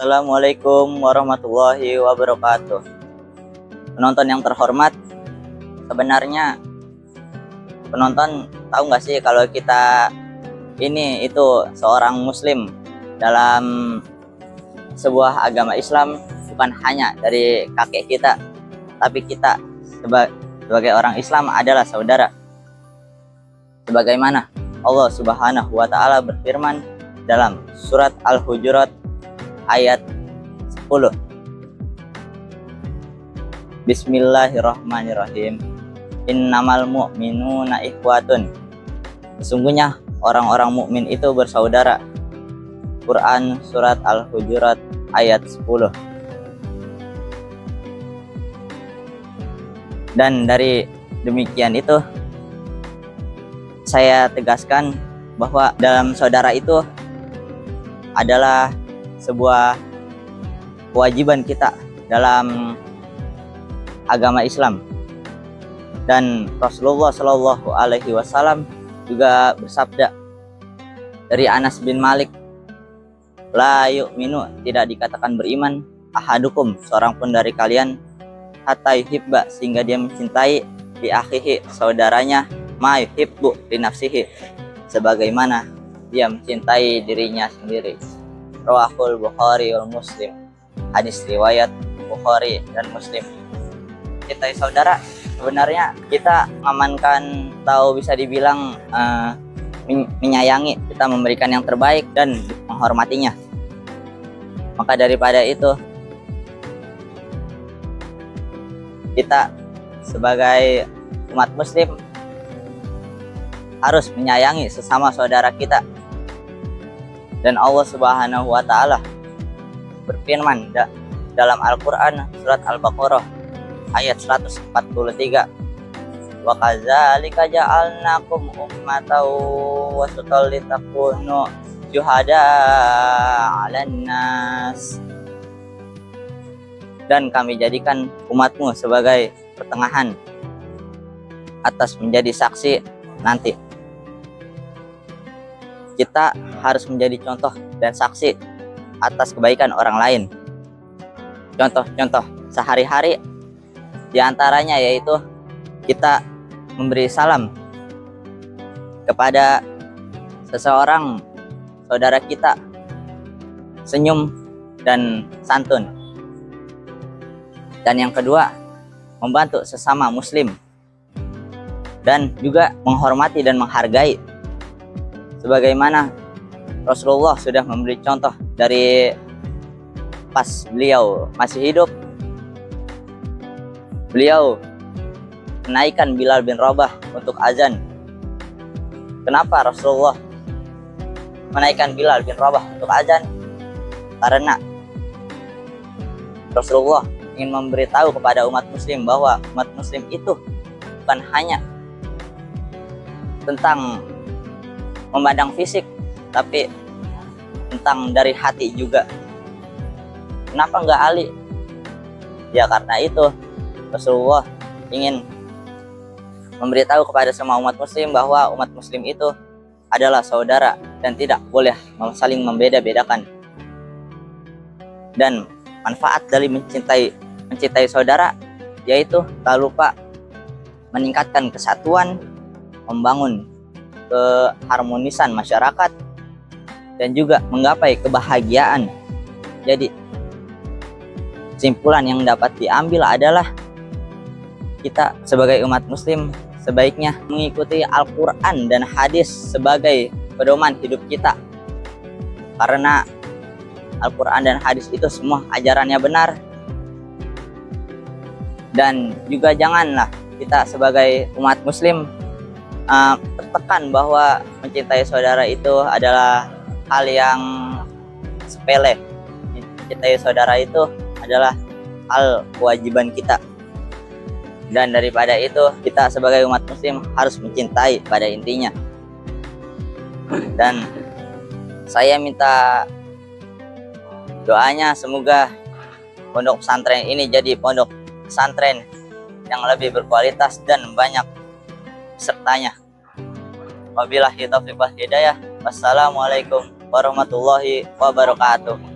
Assalamualaikum warahmatullahi wabarakatuh. Penonton yang terhormat, sebenarnya penonton tahu nggak sih kalau kita ini itu seorang muslim dalam sebuah agama Islam, bukan hanya dari kakek kita, tapi kita sebagai orang Islam adalah saudara. Sebagaimana Allah Subhanahu wa taala berfirman dalam surat Al-Hujurat ayat 10. Bismillahirrahmanirrahim. Innamal mu'minuna ikhwatun. Sesungguhnya orang-orang mukmin itu bersaudara. Quran surat Al-Hujurat ayat 10. Dan dari demikian itu saya tegaskan bahwa dalam saudara itu adalah sebuah kewajiban kita dalam agama Islam. Dan Rasulullah Shallallahu Alaihi Wasallam juga bersabda dari Anas bin Malik, la yu'minu, tidak dikatakan beriman, ahadukum, seorang pun dari kalian, hatta yuhibba, sehingga dia mencintai, li akhihi, saudaranya, ma yuhibbu li nafsihi, sebagaimana dia mencintai dirinya sendiri. Rawahul Bukhari wal Muslim. Hadis riwayat Bukhari dan Muslim. Kita saudara, sebenarnya kita mengamankan atau bisa dibilang menyayangi, kita memberikan yang terbaik dan menghormatinya. Maka daripada itu, kita sebagai umat muslim harus menyayangi sesama saudara kita. Dan Allah Subhanahu wa taala berfirman dalam Al-Qur'an surat Al-Baqarah ayat 143. Wa kadzalika ja'alnakum ummatan wasatan litakunu syuhada 'alan nas. Dan kami jadikan umatmu sebagai pertengahan atas menjadi saksi nanti. Kita harus menjadi contoh dan saksi atas kebaikan orang lain. Contoh-contoh sehari-hari diantaranya yaitu kita memberi salam kepada seseorang saudara kita, senyum dan santun. Dan yang kedua, membantu sesama muslim dan juga menghormati dan menghargai, sebagaimana Rasulullah sudah memberi contoh dari pas beliau masih hidup. Beliau menaikkan Bilal bin Rabah untuk azan. Kenapa Rasulullah menaikkan Bilal bin Rabah untuk azan? Karena Rasulullah ingin memberitahu kepada umat muslim bahwa umat muslim itu bukan hanya tentang memandang fisik, tapi tentang dari hati juga. Kenapa enggak Ali? Ya karena itu Rasulullah ingin memberitahu kepada semua umat muslim bahwa umat muslim itu adalah saudara dan tidak boleh saling membeda-bedakan. Dan manfaat dari mencintai saudara yaitu tak lupa meningkatkan kesatuan, membangun keharmonisan masyarakat, dan juga menggapai kebahagiaan. Jadi kesimpulan yang dapat diambil adalah kita sebagai umat muslim sebaiknya mengikuti Al-Quran dan hadis sebagai pedoman hidup kita, karena Al-Quran dan hadis itu semua ajarannya benar. Dan juga janganlah kita sebagai umat muslim tertekan bahwa mencintai saudara itu adalah hal yang sepele. Mencintai saudara itu adalah hal kewajiban kita. Dan daripada itu, kita sebagai umat muslim harus mencintai pada intinya. Dan saya minta doanya semoga pondok pesantren ini jadi pondok pesantren yang lebih berkualitas dan banyak pesertanya. Wabillahi taufiq wal hidayah. Wassalamualaikum warahmatullahi wabarakatuh.